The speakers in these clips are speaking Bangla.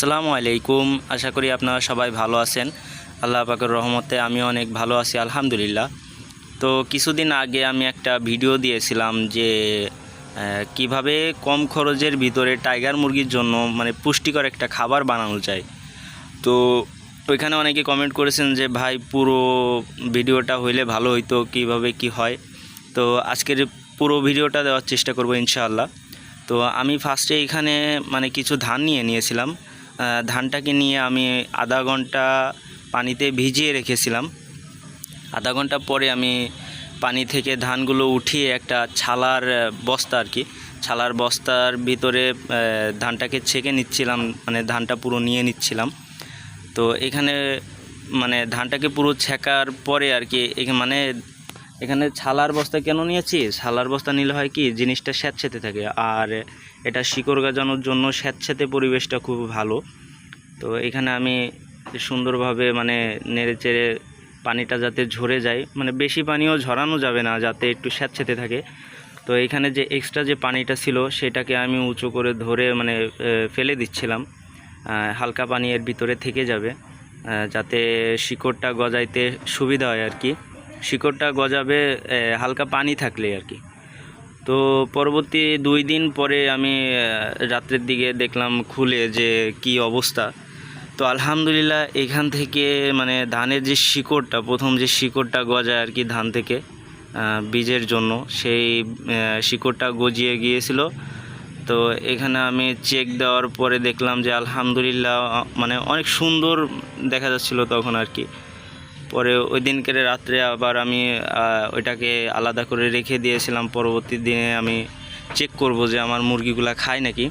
আসসালামু আলাইকুম। আশা করি আপনারা সবাই ভালো আছেন। আল্লাহ পাকের রহমতে আমিও অনেক ভালো আছি আলহামদুলিল্লাহ। তো কিছুদিন আগে আমি একটা ভিডিও দিয়েছিলাম যে কিভাবে কম খরচের ভিতরে টাইগার মুরগির জন্য মানে পুষ্টিকর একটা খাবার বানানো যায়। তো ওইখানে অনেকে কমেন্ট করেছেন যে ভাই পুরো ভিডিওটা হইলে ভালো হইতো, কিভাবে কি হয়। তো আজকের পুরো ভিডিওটা দেওয়ার চেষ্টা করব ইনশাআল্লাহ। তো আমি ফার্স্টে এখানে মানে কিছু ধান নিয়েছিলাম। ধানটাকে নিয়ে আমি আধা ঘন্টা পানিতে ভিজিয়ে রেখেছিলাম। আধা ঘন্টা পরে আমি পানি থেকে ধানগুলো উঠিয়ে একটা ছালার বস্তা ছালার বস্তার ভিতরে ধানটাকে ছেঁকে নিচ্ছিলাম, মানে ধানটা পুরো নিয়ে নিচ্ছিলাম। তো এখানে মানে ধানটাকে পুরো ছেঁকার পরে মানে এখানে ছালার বস্তা কেন নিয়েছি, ছালার বস্তা নিলে হয় কি জিনিসটা স্যাঁতসেঁতে থাকে, আর এটা শিকড় গজানোর জন্য স্যাঁতসেঁতে পরিবেশটা খুব ভালো। তো এখানে আমি সুন্দরভাবে মানে নেড়েচেড়ে পানিটা যাতে ঝরে যায়, মানে বেশি পানিও ঝরানো যাবে না, যাতে একটু স্যাঁতসেঁতে থাকে। তো এখানে যে এক্সট্রা যে পানিটা ছিল সেটাকে আমি উঁচু করে ধরে মানে ফেলে দিচ্ছিলাম। হালকা পানি এর ভিতরে থেকে যাবে, যাতে শিকড়টা গজাইতে সুবিধা হয় শিকড়টা গজাবে হালকা পানি থাকলে তো পরবর্তী 2 দিন পরে আমি রাত্রের দিকে দেখলাম খুলে যে কি অবস্থা। তো আলহামদুলিল্লাহ এখান থেকে মানে ধানের যে শিকড়টা, প্রথম যে শিকড়টা গজায় ধান থেকে বীজের জন্য, সেই শিকড়টা গজিয়ে গিয়েছিল। তো এখানে আমি চেক দেওয়ার পরে দেখলাম যে আলহামদুলিল্লাহ মানে অনেক সুন্দর দেখা যাচ্ছিল তখন পরে ওই দিনকের রাত্রে আবার আমি ওইটাকে আলাদা করে রেখে দিয়েছিলাম। পরবর্তী দিনে আমি চেক করব যে আমার মুরগিগুলা খায় নাকি।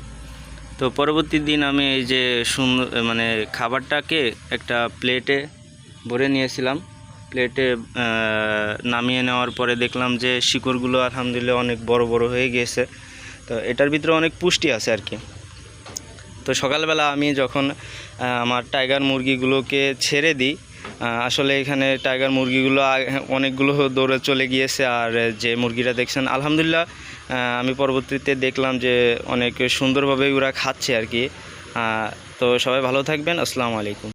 তো পরবর্তী দিন আমি এই যে সুন্দর মানে খাবারটাকে একটা প্লেটে ভরে নিয়েছিলাম। প্লেটে নামিয়ে নেওয়ার পরে দেখলাম যে শিকড়গুলো আলহামদুলিল্লাহ অনেক বড় বড় হয়ে গিয়েছে। তো এটার ভিতরে অনেক পুষ্টি আছে তো সকালবেলা আমি যখন আমার টাইগার মুরগিগুলোকে ছেড়ে দিই, আসলে এখানে টাইগার মুরগিগুলো অনেকগুলো দৌড়ে চলে গিয়েছে। আর যে মুরগিটা দেখছেন আলহামদুলিল্লাহ আমি পরবর্তীতে দেখলাম যে অনেক সুন্দরভাবে ওরা খাচ্ছে তো সবাই ভালো থাকবেন। আসসালামু আলাইকুম।